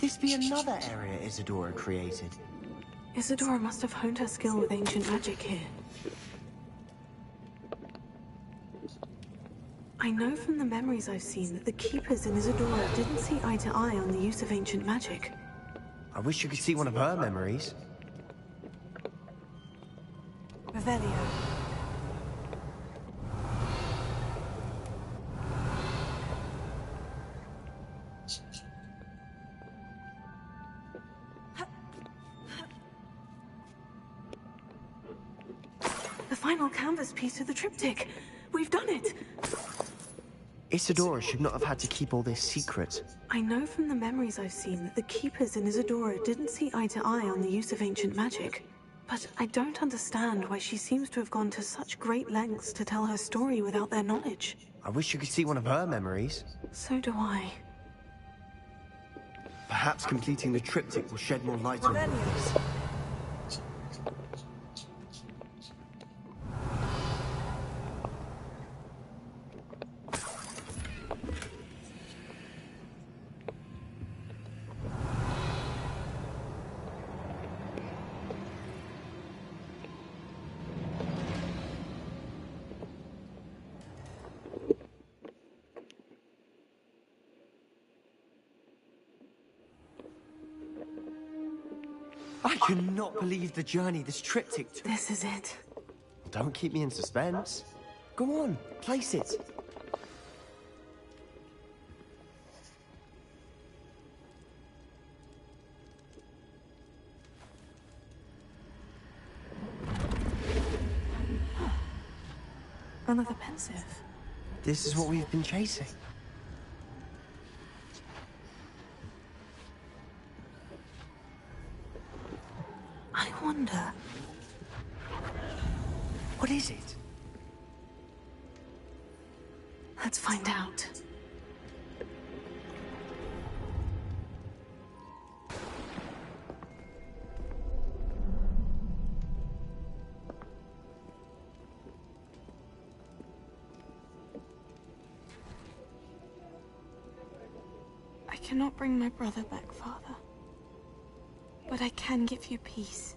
this be another area Isadora created? Isadora must have honed her skill with ancient magic here. I know from the memories I've seen that the Keepers in Isadora didn't see eye to eye on the use of ancient magic. I wish you could see one of her memories. Revelio. The final canvas piece of the triptych. We've done it! Isadora should not have had to keep all this secret. I know from the memories I've seen that the Keepers in Isadora didn't see eye to eye on the use of ancient magic. But I don't understand why she seems to have gone to such great lengths to tell her story without their knowledge. I wish you could see one of her memories. So do I. Perhaps completing the triptych will shed more light on this. I cannot believe the journey this triptych took. This is it. Don't keep me in suspense. Go on, place it. Another pensive. This is what we've been chasing. I wonder... What is it? Let's find out. I cannot bring my brother back, Father. But I can give you peace.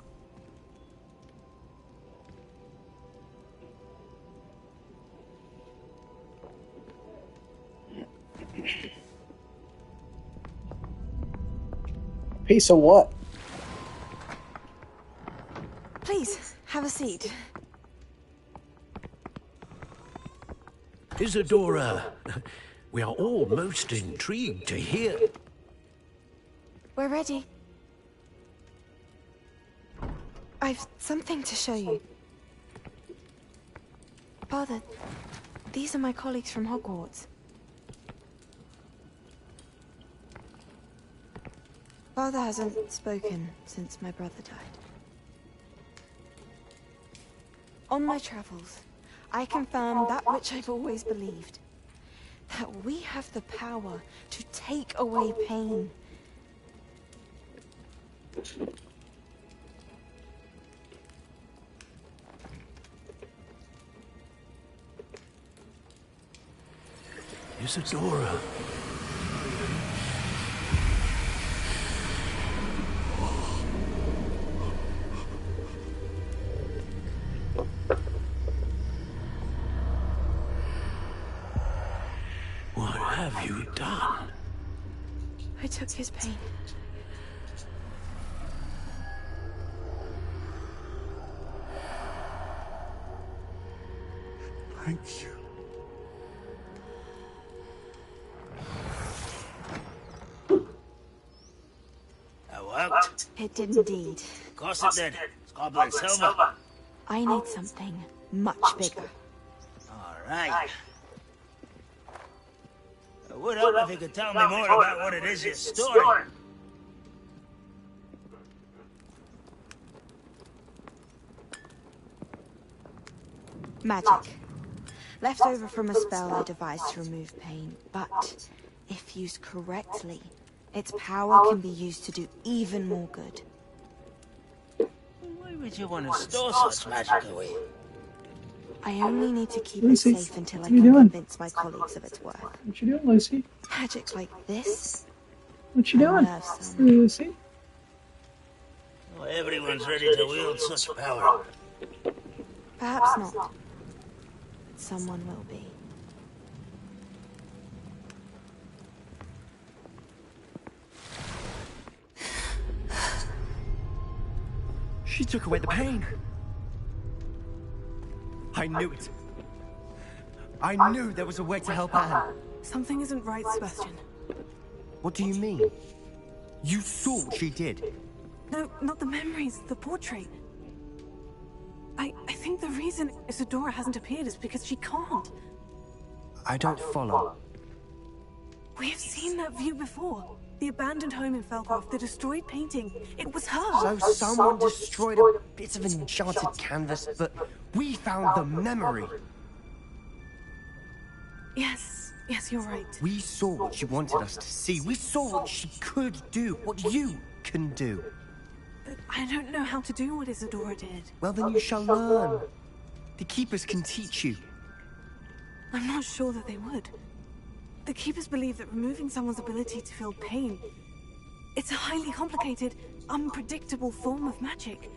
Peace of what? Please, have a seat. Isadora, we are all most intrigued to hear. We're ready. I've something to show you. Father, these are my colleagues from Hogwarts. Father hasn't spoken since my brother died. On my travels, I confirmed that which I've always believed. That we have the power to take away pain. Isadora. What have you done? I took his pain. Thank you. That worked? It did indeed. Of course it did. It's goblin silver. I need something much bigger. Alright. I would help if you could tell me more about what it is you're storing. Magic. Left over from a spell I devised to remove pain, but if used correctly, its power can be used to do even more good. Why would you want to store such magic away? I only need to keep Lucy, it safe until I what are you can doing? convince my colleagues of its worth. What you doing, Lucy? Magic like this What you doing? have some. Lucy? Well, everyone's ready to wield such power. Perhaps not. Someone will be. She took away the pain. I knew it. I knew there was a way to help Anne. Something isn't right, Sebastian. What do you mean? You saw what she did. No, not the memories, the portrait. I think the reason Isadora hasn't appeared is because she can't. I don't follow. We've seen that view before. The abandoned home in Felcroft, the destroyed painting. It was her. So someone destroyed a bit of enchanted canvas, but we found the memory. Yes, you're right. We saw what she wanted us to see. We saw what she could do, what you can do. But I don't know how to do what Isadora did. Well, then you shall learn. The Keepers can teach you. I'm not sure that they would. The Keepers believe that removing someone's ability to feel pain, it's a highly complicated, unpredictable form of magic.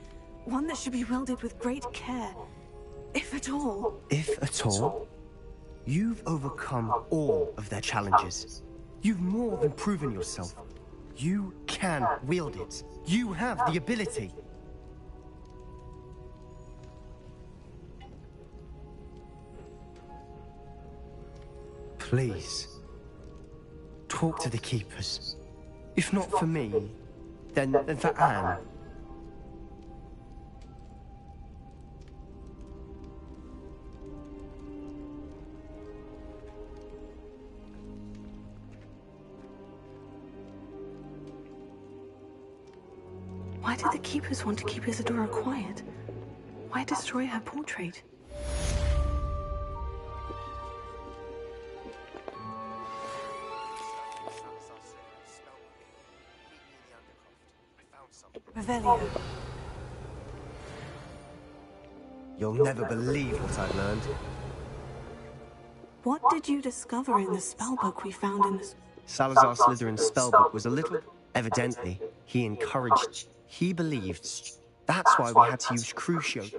One that should be wielded with great care, if at all. If at all, you've overcome all of their challenges. You've more than proven yourself. You can wield it. You have the ability. Please, talk to the Keepers. If not for me, then for Anne. Why did the Keepers want to keep Isadora quiet? Why destroy her portrait? Revelio. You'll never believe what I've learned. What did you discover in the spellbook we found in this? Salazar Slytherin's spellbook was a little... Evidently, he encouraged... He believed... That's why we had to use Crucio.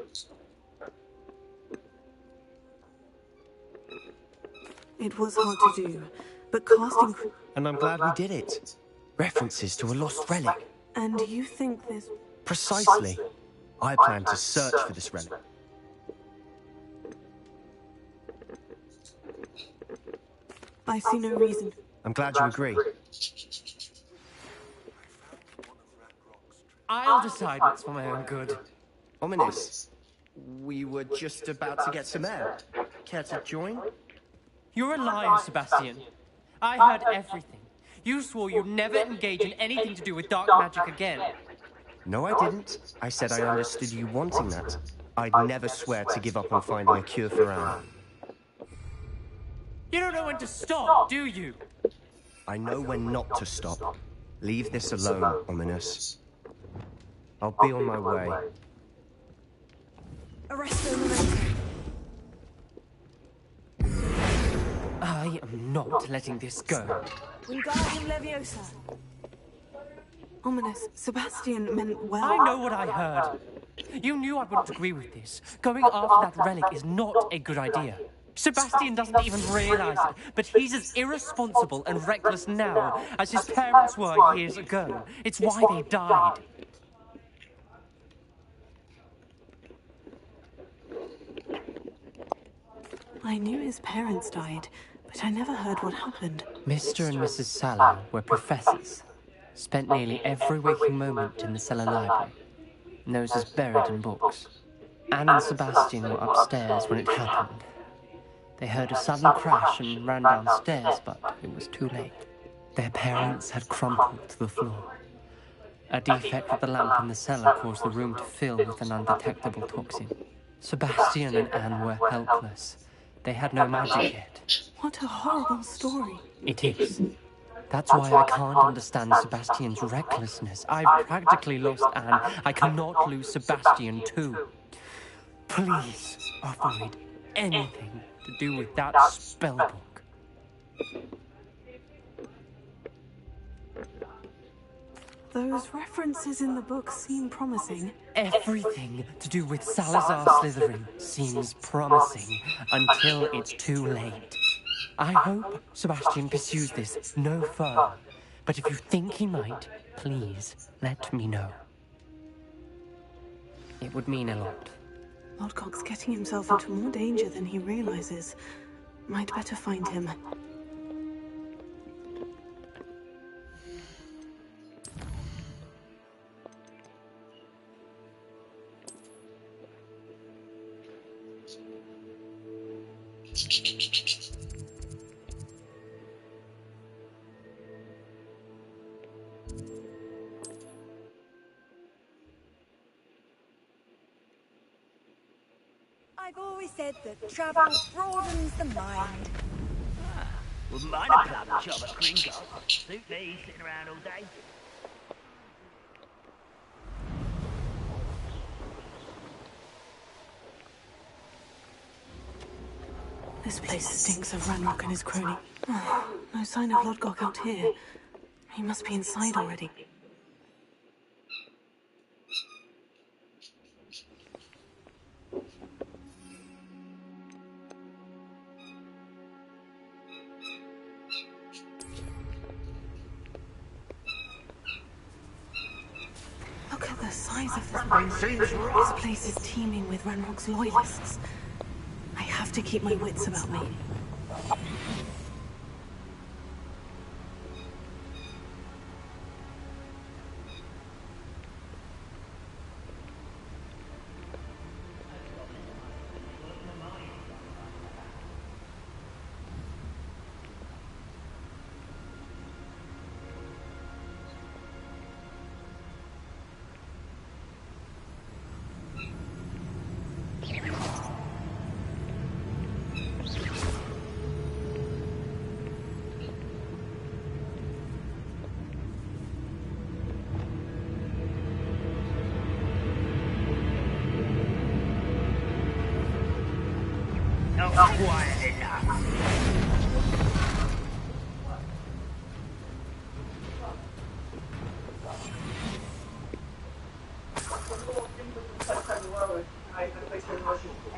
It was hard to do, but casting... And I'm glad we did it. References to a lost relic. And you think this... Precisely. I plan to search for this relic. I see no reason. I'm glad you agree. I'll decide what's for my own good. Ominous. We were just about to get some air. Care to join? You're a liar, Sebastian. I heard everything. You swore you'd never engage in anything to do with dark magic again. No, I didn't. I said I understood you wanting that. I'd never swear to give up on finding a cure for Anne. You don't know when to stop, do you? I know when not to stop. Leave this alone, Ominous. I'll be on my way. Arresto Memento. I am not letting this go. Wingardium Leviosa. Ominous. Sebastian meant well. I know what I heard. You knew I wouldn't agree with this. Going after that relic is not a good idea. Sebastian doesn't even realize it, but he's as irresponsible and reckless now as his parents were years ago. It's why they died. I knew his parents died, but I never heard what happened. Mr. and Mrs. Sallow were professors. Spent nearly every waking moment in the cellar library. Noses buried in books. Anne and Sebastian were upstairs when it happened. They heard a sudden crash and ran downstairs, but it was too late. Their parents had crumpled to the floor. A defect with the lamp in the cellar caused the room to fill with an undetectable toxin. Sebastian and Anne were helpless. They had no magic yet. What a horrible story. It is. That's why I can't understand Sebastian's recklessness. I've practically lost Anne. I cannot lose Sebastian too. Please avoid anything to do with that spellbook. Those references in the book seem promising. Everything to do with Salazar Slytherin seems promising until it's too late. I hope Sebastian pursues this no further, but if you think he might, please let me know. It would mean a lot. Lodgok's getting himself into more danger than he realizes. Might better find him. I've always said that travel broadens the mind. Wouldn't mind a plum job at Gringotts. Suit me, sitting around all day. This place stinks of Ranrock and his crony. Oh, no sign of Lodgok out here. He must be inside already. Look at the size of this place. This place is teeming with Ranrock's loyalists. I have to keep my wits about me. Not quiet enough.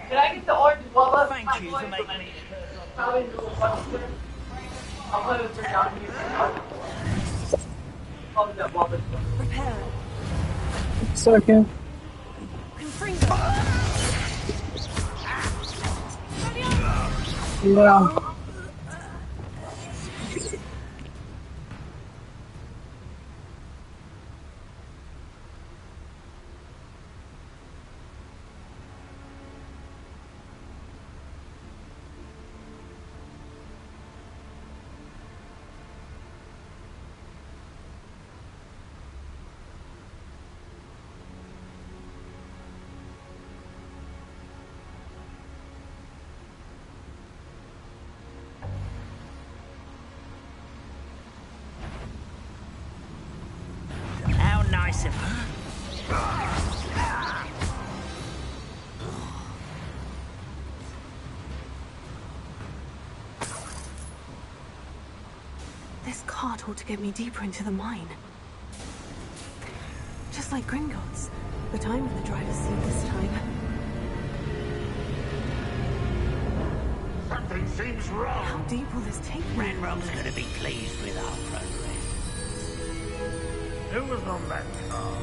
Can I get the orange guava? Thank you for making me. I'll put it down here. Prepare. Second. Confringo. Yeah. How nice of her. This cart ought to get me deeper into the mine. Just like Gringotts, but I'm in the driver's seat this time. Something seems wrong. How deep will this take me? Ranrock's going to be pleased with our progress. Who was on that car?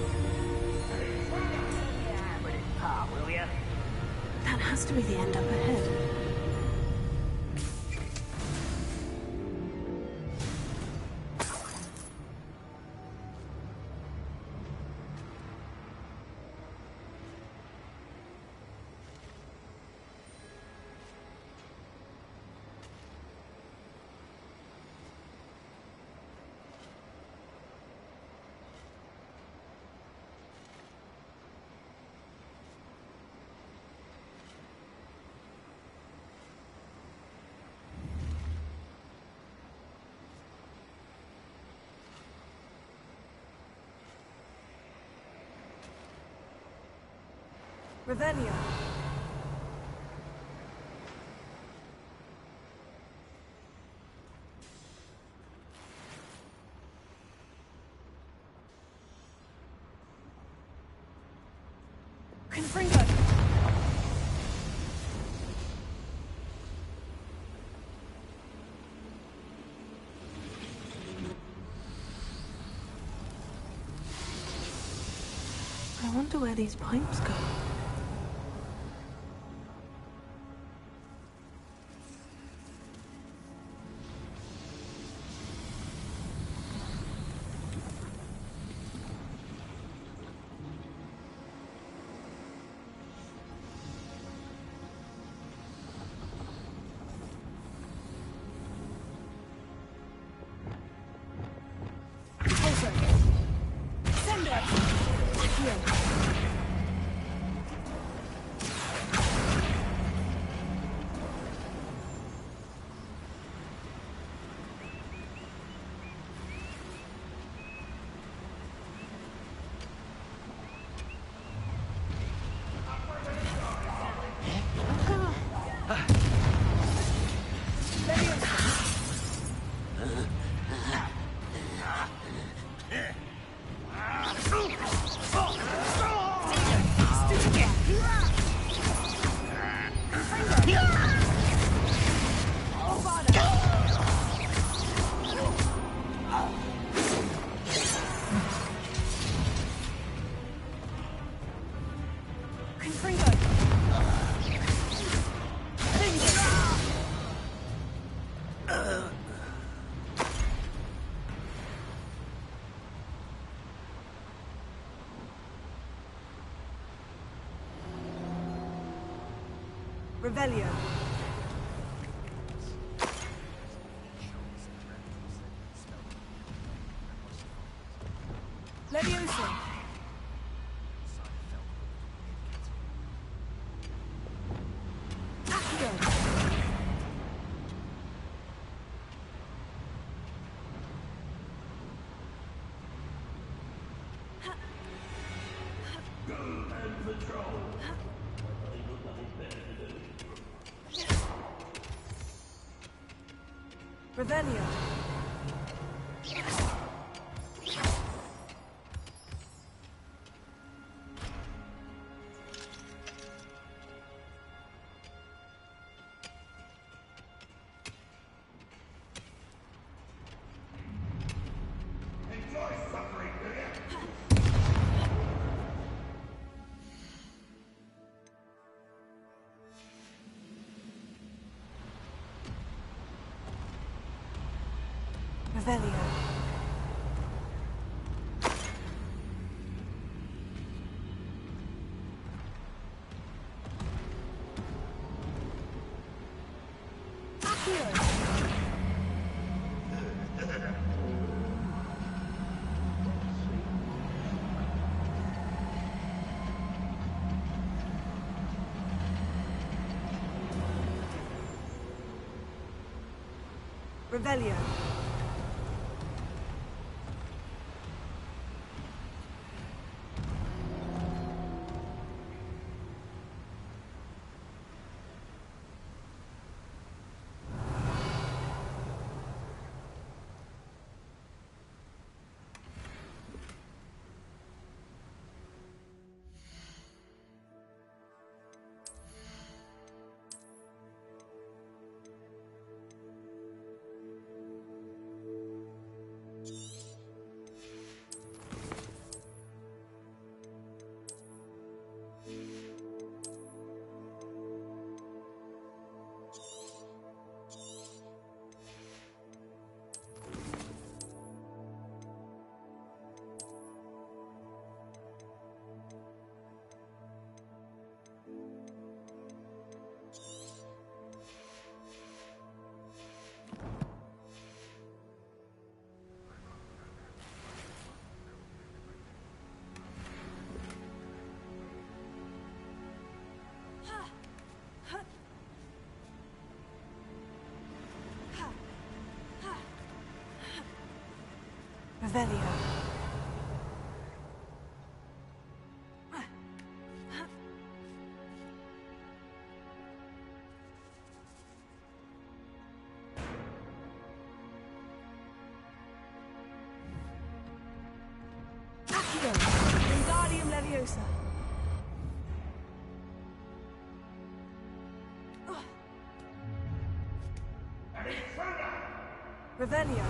Yeah, but it's part, will ya? That has to be the end up ahead. Revelio. Confringo! I wonder where these pipes go. Revelio. Leviosa. Accio. Revelio. Revelio. Accio. Revelio. Revelio. Accio. Wingardium Leviosa. Revelio.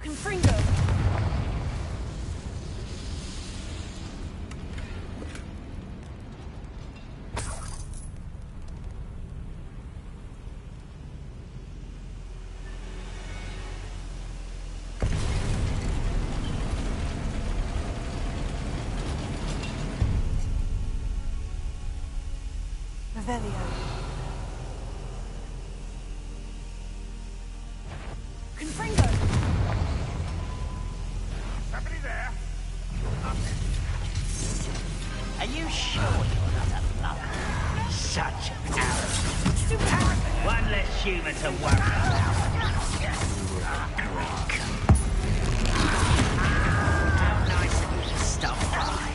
Confringo! Revelio. Confringo! Are you sure you're not a bluff? Such arrogance. One less human to worry about. Greek. How nice of you to stop by.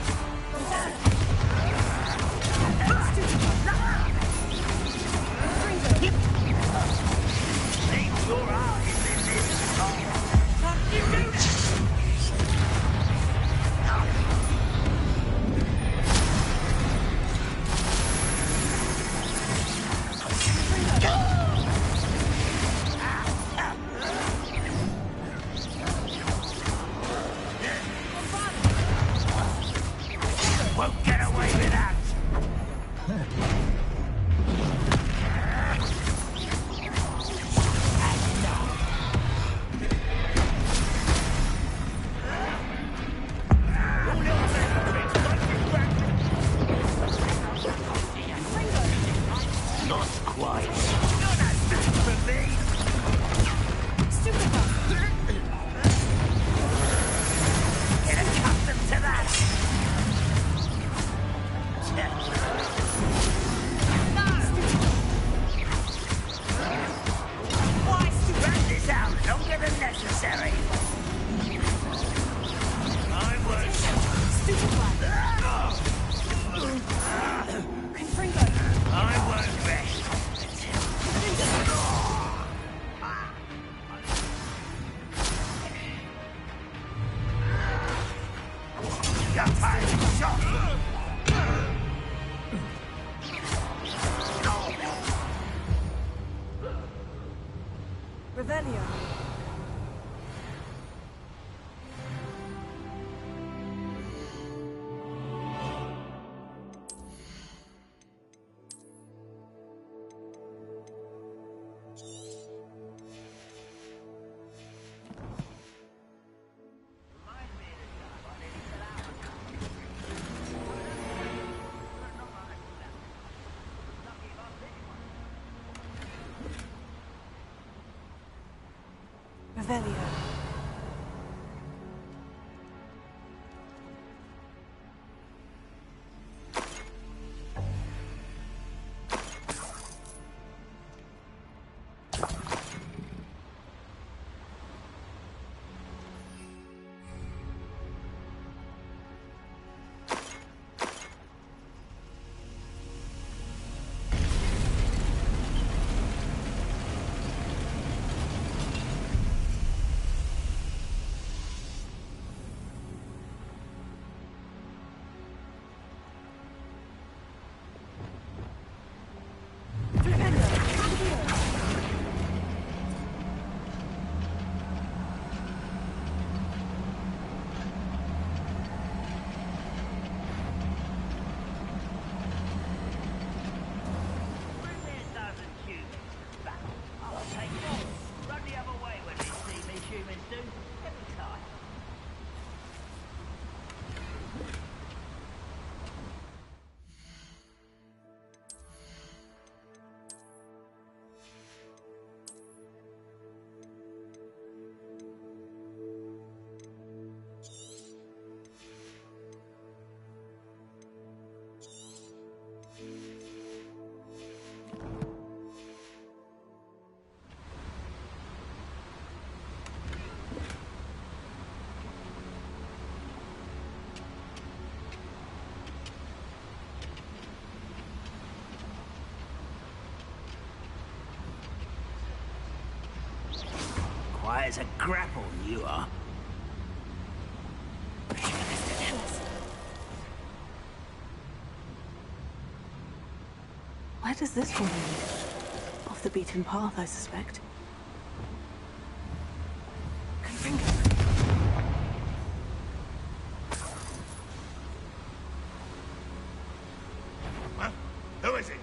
Seems your eyes in this hole. Can't you do that? Won't get away with that! Not quite. Not as bad for me! Get accustomed to that! Wrap this out longer than necessary. I work. I won't rest until... Got time to shot! Revelio. Revelio. quiet as a grapple, you are. Where does this one lead? Off the beaten path, I suspect. Huh? Who is it?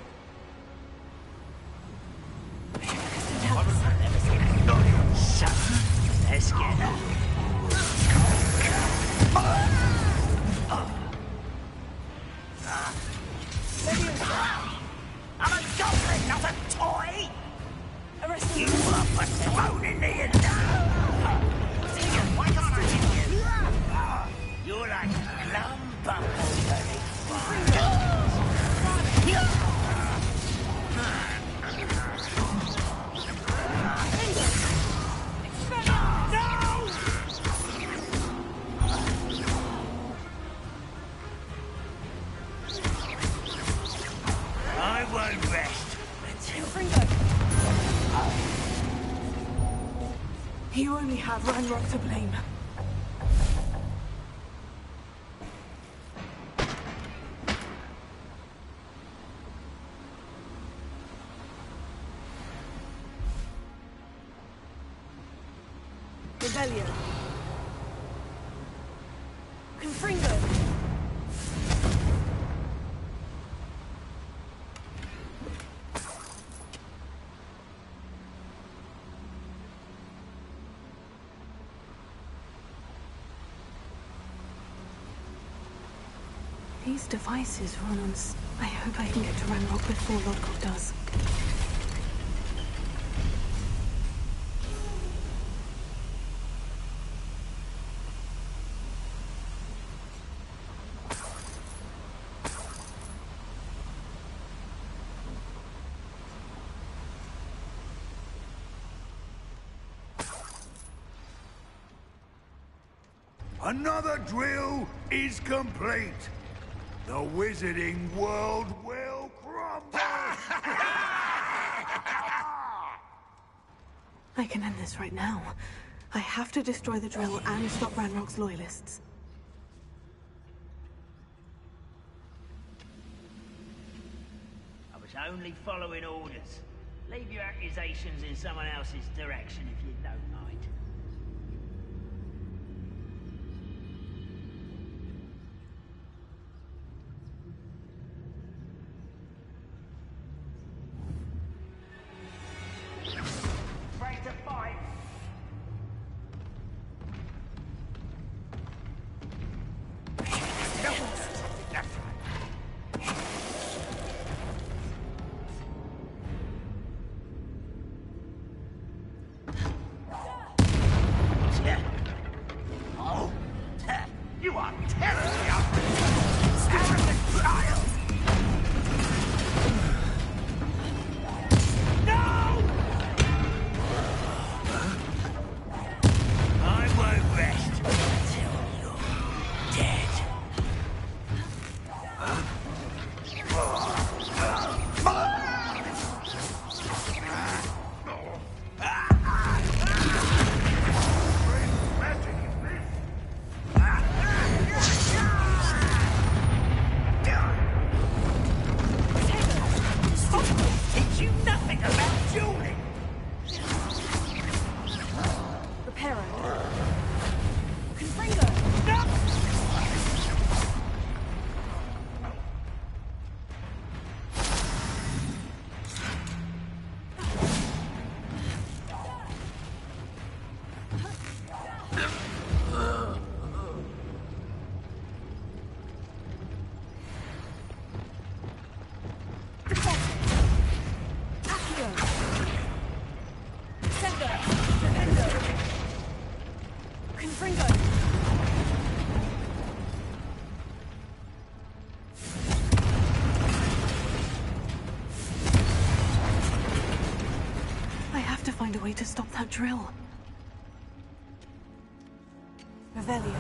Shut up. They're scared. I'm a goblin, not a toy! You are but thrown in the end. Why can't I hit you? You're like glum bumbleberry I won't rest until You only have Ranrock to blame. Rebellion. Confringo. These devices run on... I hope I can get to Ranrock before Lodgok does. Another drill is complete. The wizarding world will crumble! I can end this right now. I have to destroy the drill and stop Ranrock's loyalists. I was only following orders. Leave your accusations in someone else's direction if you don't mind. Ready to fight? You are terribly ugly! Arrogant child! No! I won't rest until you're dead. Teach you nothing about dueling! Reparo. Confringo. Accio. Sendo. Defendo. Confringo. I have to find a way to stop that drill. Revelio.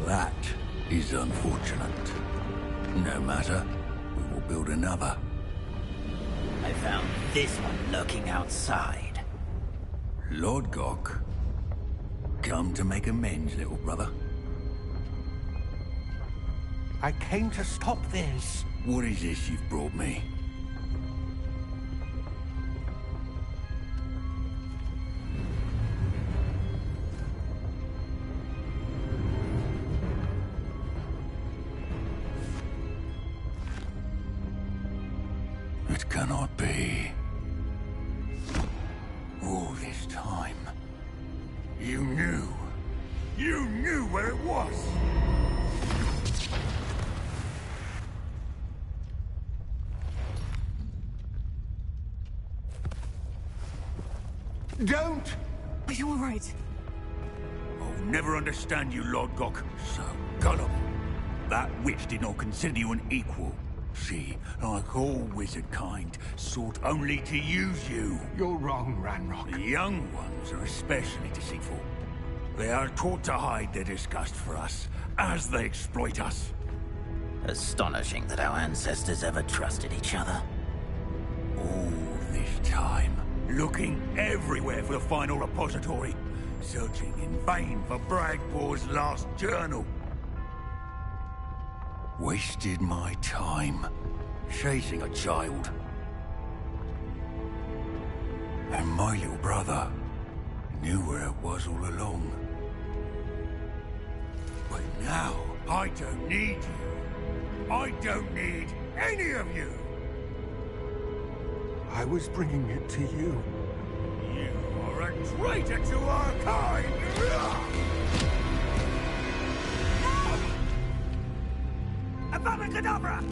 That is unfortunate. No matter, we will build another. I found this one lurking outside. Lodgok, come to make amends, little brother. I came to stop this. What is this you've brought me? It cannot be. All this time, you knew. You knew where it was! Don't! Are you all right? I'll never understand you, Lodgok. So gullible. That witch did not consider you an equal. She, like all wizard kind, sought only to use you. You're wrong, Ranrock. The young ones are especially deceitful. They are taught to hide their disgust for us, as they exploit us. Astonishing that our ancestors ever trusted each other. All this time, looking everywhere for the final repository, searching in vain for Bragbor's last journal. Wasted my time, chasing a child. And my little brother knew where it was all along. But now, I don't need you. I don't need any of you. I was bringing it to you. You are a traitor to our kind! Avada Kedavra!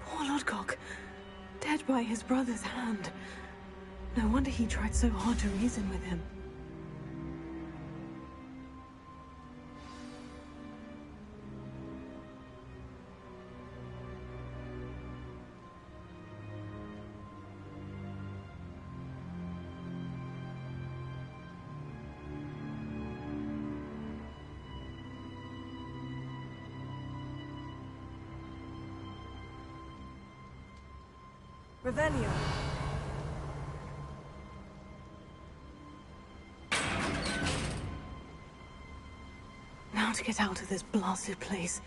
Poor Lodgok. Dead by his brother's hand. No wonder he tried so hard to reason with him. Revelio. Now to get out of this blasted place.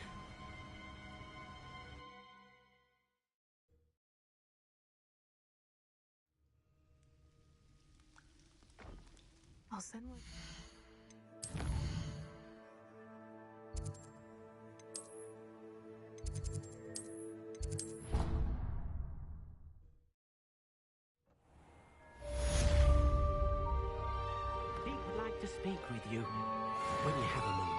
I'll send one. Pete would like to speak with you when you have a moment.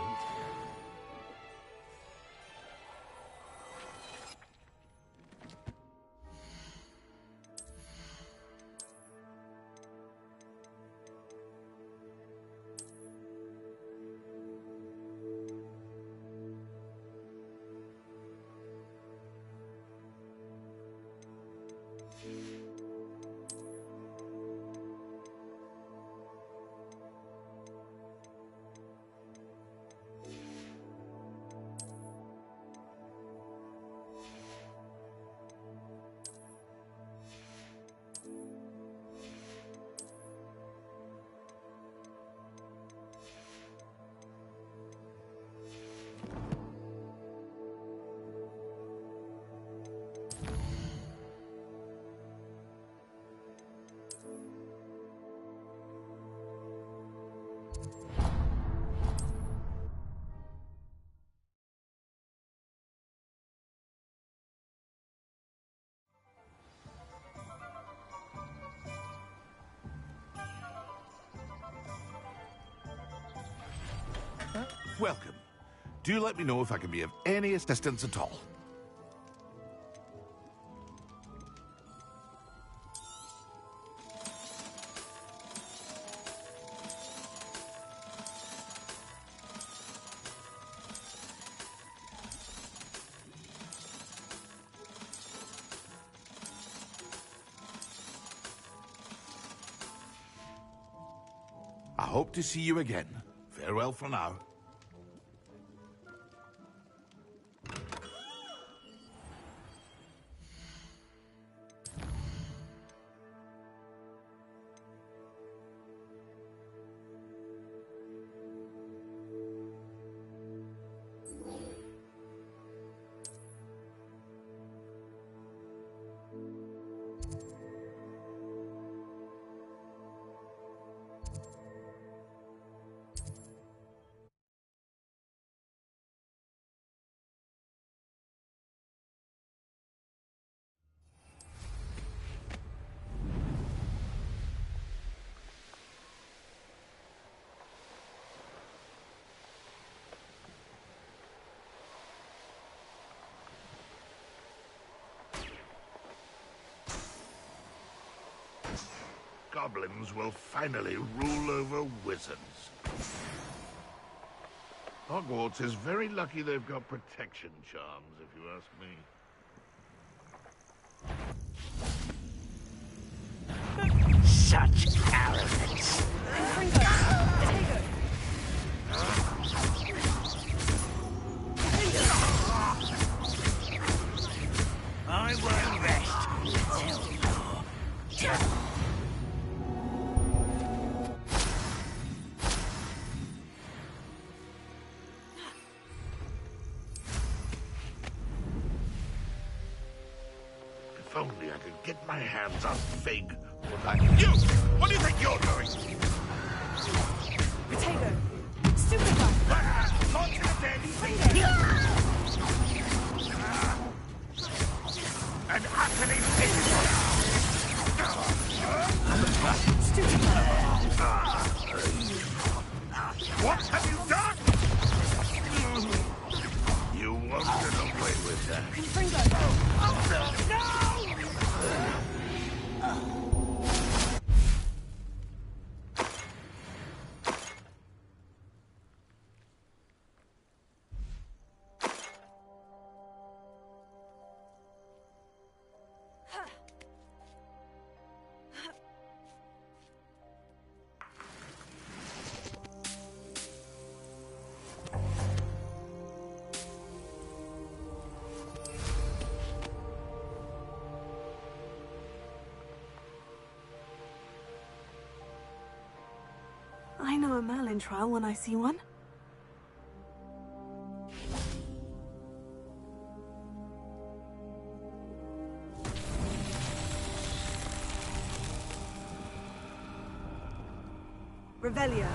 Welcome Do let me know if I can be of any assistance at all. I hope to see you again. Farewell for now. Goblins will finally rule over wizards. Hogwarts is very lucky they've got protection charms, if you ask me. Such arrogance. I won't rest until you're done. If only I could get my hands on Fig. You! What do you think you're doing? Potato. Stupid one. Not to the dead. And utterly pitiful. Stupid one. What have you done? You won't get away with that. Confringo. No! I know a Merlin trial when I see one. Revelio.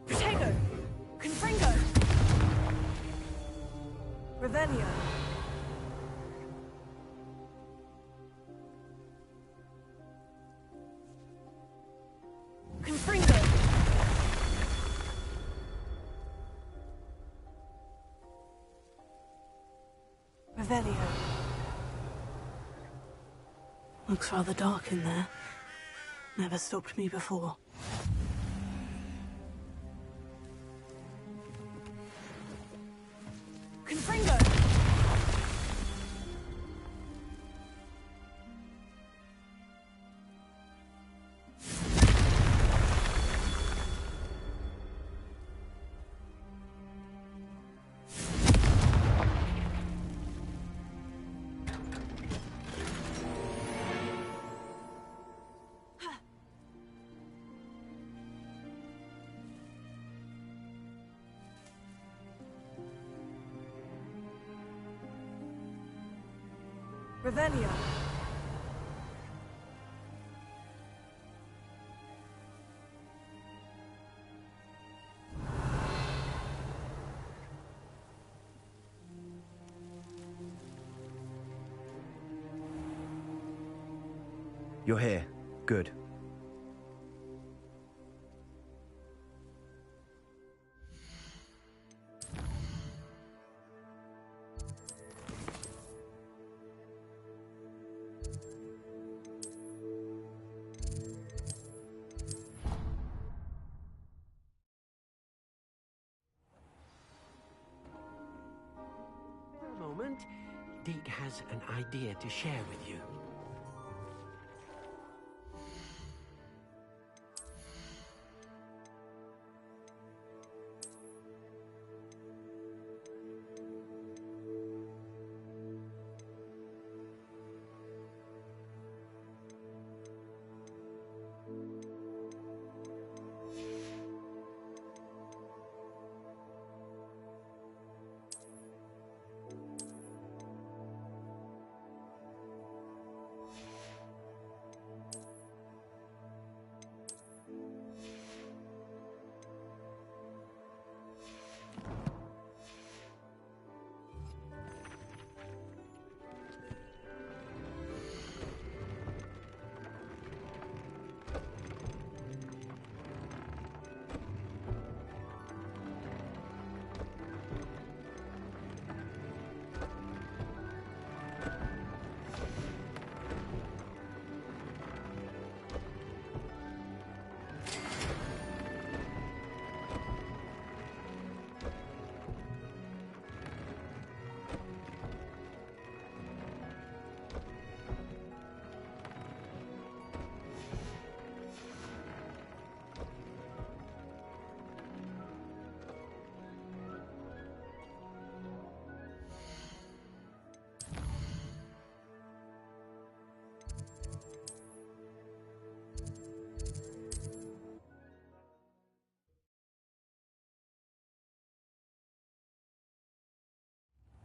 Potato. Confringo. Revelio. Confringo. Revelio. Looks rather dark in there. Never stopped me before. Confringo. Revelio. You're here. Good. Deek has an idea to share with you.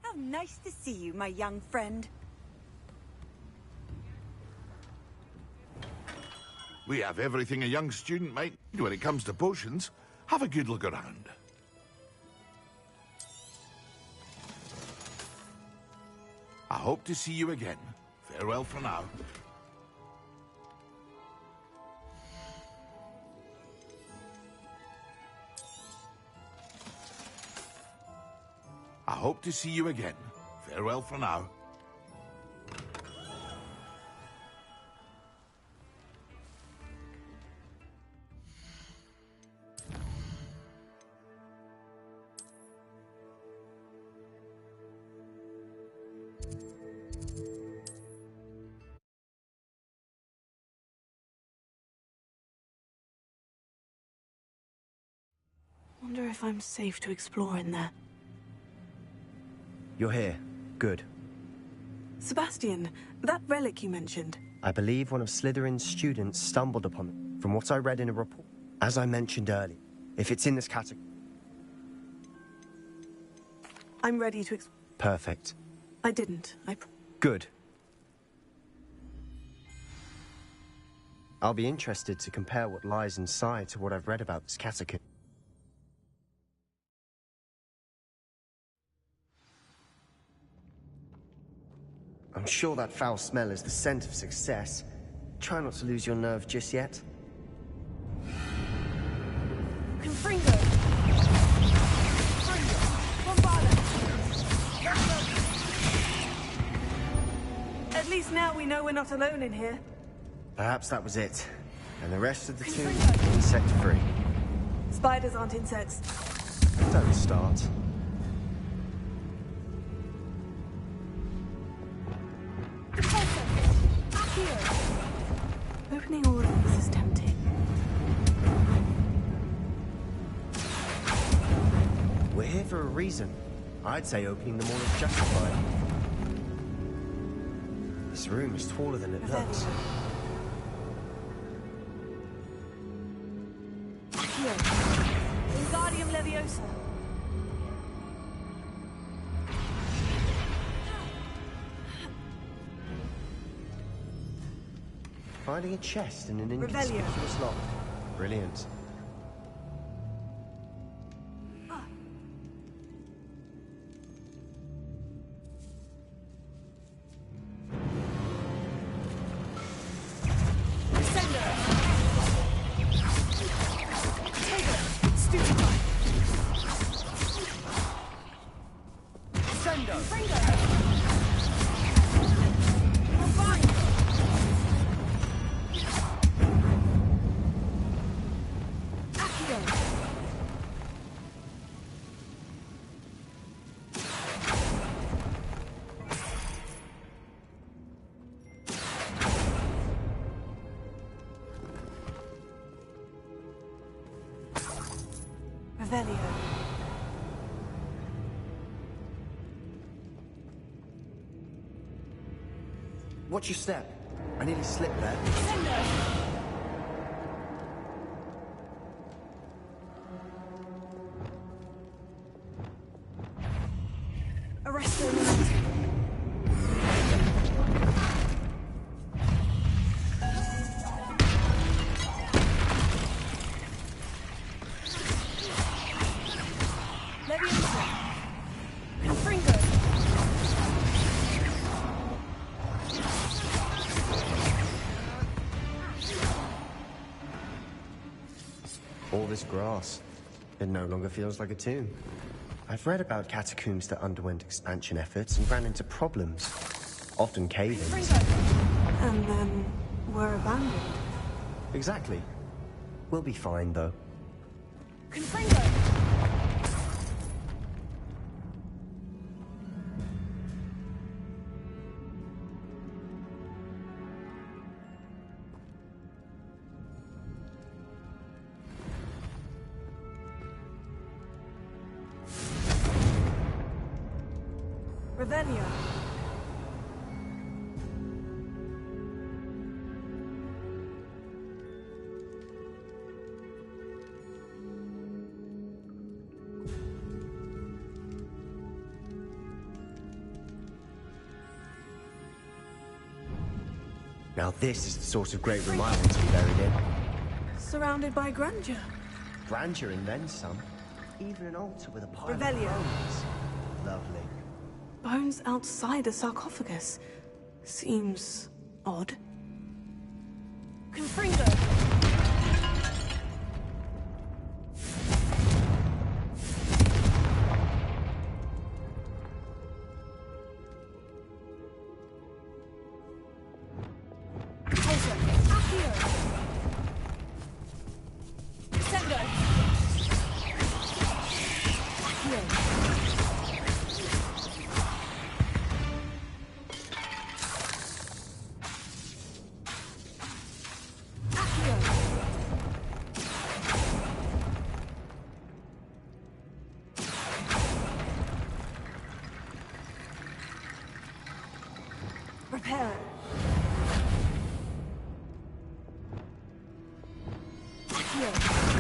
How nice to see you, my young friend. We have everything a young student might need when it comes to potions. Have a good look around. I hope to see you again. Farewell for now. I hope to see you again. Farewell for now. Wonder if I'm safe to explore in there. You're here. Good. Sebastian, that relic you mentioned. I believe one of Slytherin's students stumbled upon it, from what I read in a report. As I mentioned earlier, if it's in this category... I'm ready to Perfect. I didn't. Good. I'll be interested to compare what lies inside to what I've read about this catacomb. I'm sure that foul smell is the scent of success. Try not to lose your nerve just yet. Confringo! At least now we know we're not alone in here. Perhaps that was it. And the rest of the tomb, insect-free. Spiders aren't insects. Don't start. Opening all of these is tempting. We're here for a reason. I'd say opening them all is justified. This room is taller than it looks. Wingardium Leviosa. Finding a chest in an inconspicuous lock. Brilliant. Revelio. Watch your step. I nearly slipped there. Arresto. Leviosa. Confringo. All this grass. It no longer feels like a tomb. I've read about catacombs that underwent expansion efforts and ran into problems. Often cave-ins. And then were abandoned. Exactly. We'll be fine, though. Confringo. Revelio. Now this is the sort of great room I want to be buried in. Surrounded by grandeur. Grandeur and then some. Even an altar with a pile of Revelio. bones. Lovely. Bones outside a sarcophagus. Seems odd. Confringo. Reparo. Accio.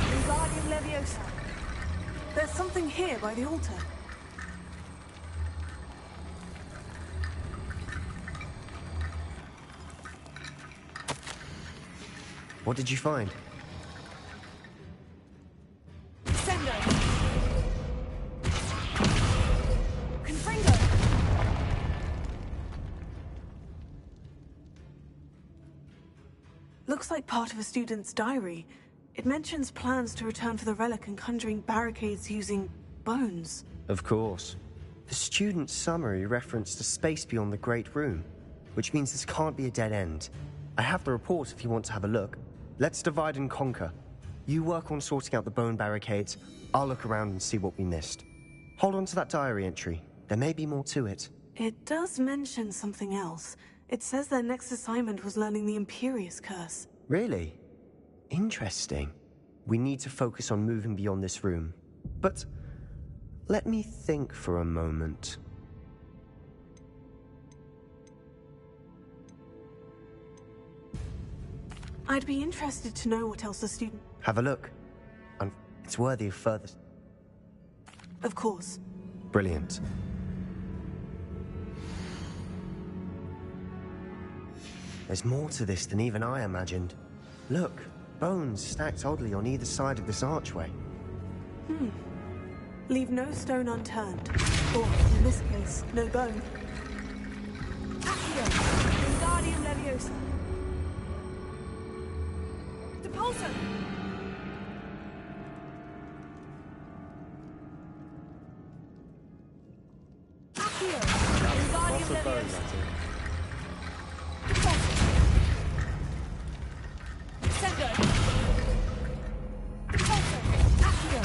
Wingardium Leviosa. There's something here by the altar. What did you find? Sendo. Confringo. Looks like part of a student's diary. It mentions plans to return for the relic and conjuring barricades using bones. Of course. The student's summary referenced a space beyond the Great Room, which means this can't be a dead end. I have the report if you want to have a look. Let's divide and conquer. You work on sorting out the bone barricades. I'll look around and see what we missed. Hold on to that diary entry. There may be more to it. It does mention something else. It says their next assignment was learning the Imperius Curse. Really? Interesting. We need to focus on moving beyond this room. But let me think for a moment. I'd be interested to know what else the student... Have a look. It's worthy of further... Of course. Brilliant. There's more to this than even I imagined. Look, bones stacked oddly on either side of this archway. Leave no stone unturned. Or, in this case, no bone. Accio. Wingardium Leviosa. Depulso. Accio. Wingardium Leviosa. Sendo. Repulso. Accio.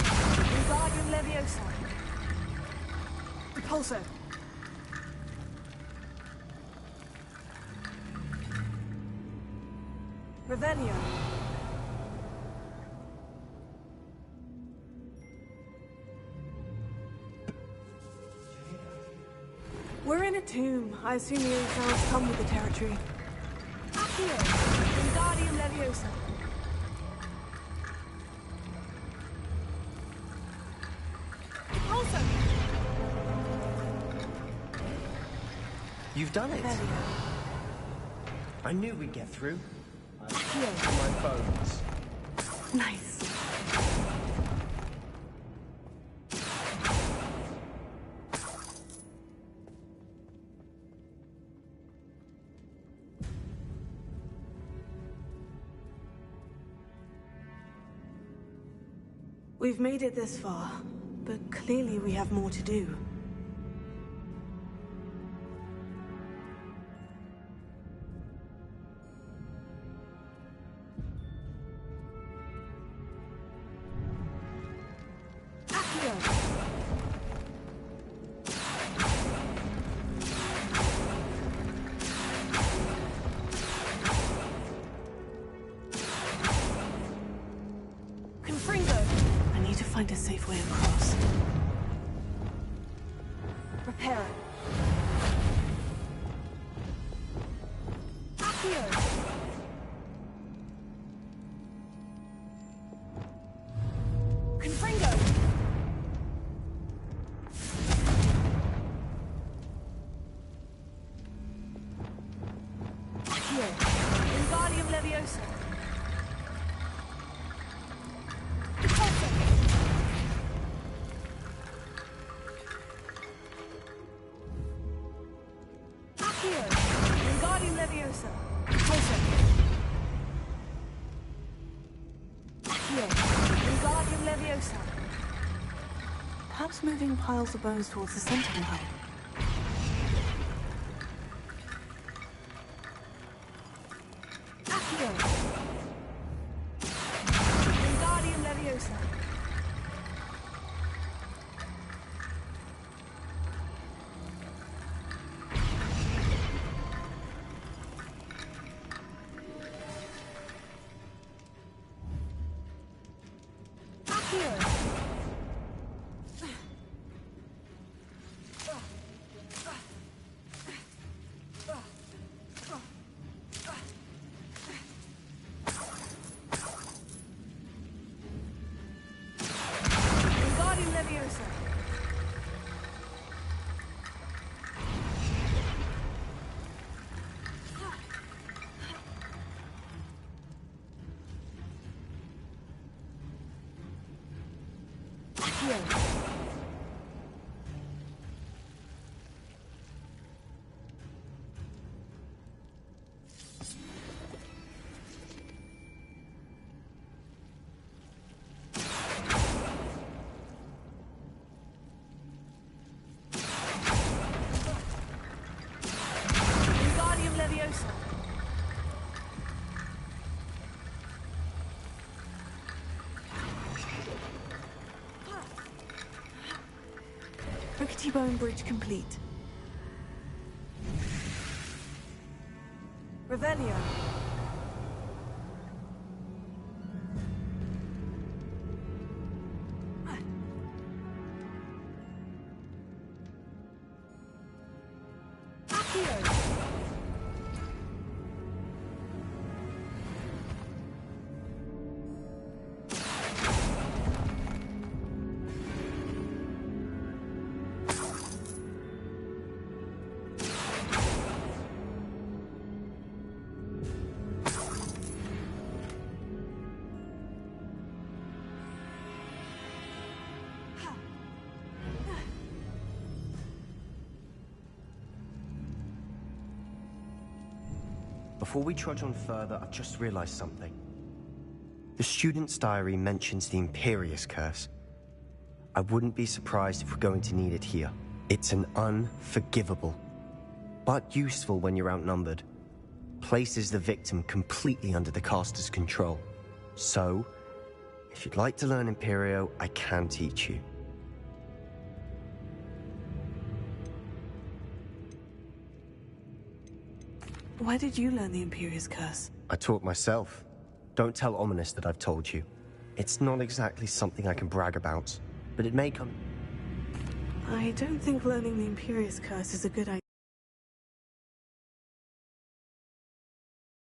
Wingardium Leviosa. Repulso. Revelio. We're in a tomb. I assume the sounds come with the territory. Accio, Wingardium Leviosa. Also, You've done it. There we go. I knew we'd get through. Accio. My bones. Nice. We've made it this far, but clearly we have more to do. Find a safe way across. Prepare it. Accio. Confringo. Accio. Wingardium Leviosa. Wingardium Leviosa. Closer. Accio. Wingardium Leviosa. Perhaps moving piles of bones towards the center will help. Accio. Wingardium Leviosa. Wingardium Leviosa. Accio. Wingardium Leviosa. Rickety Bone Bridge complete. Revelio. Accio. Before we trudge on further, I've just realized something. The student's diary mentions the Imperius Curse. I wouldn't be surprised if we're going to need it here. It's an unforgivable, but useful when you're outnumbered. Places the victim completely under the caster's control. So, if you'd like to learn Imperio, I can teach you. Why did you learn the Imperius Curse? I taught myself. Don't tell Ominous that I've told you. It's not exactly something I can brag about, but it may come... I don't think learning the Imperious Curse is a good idea.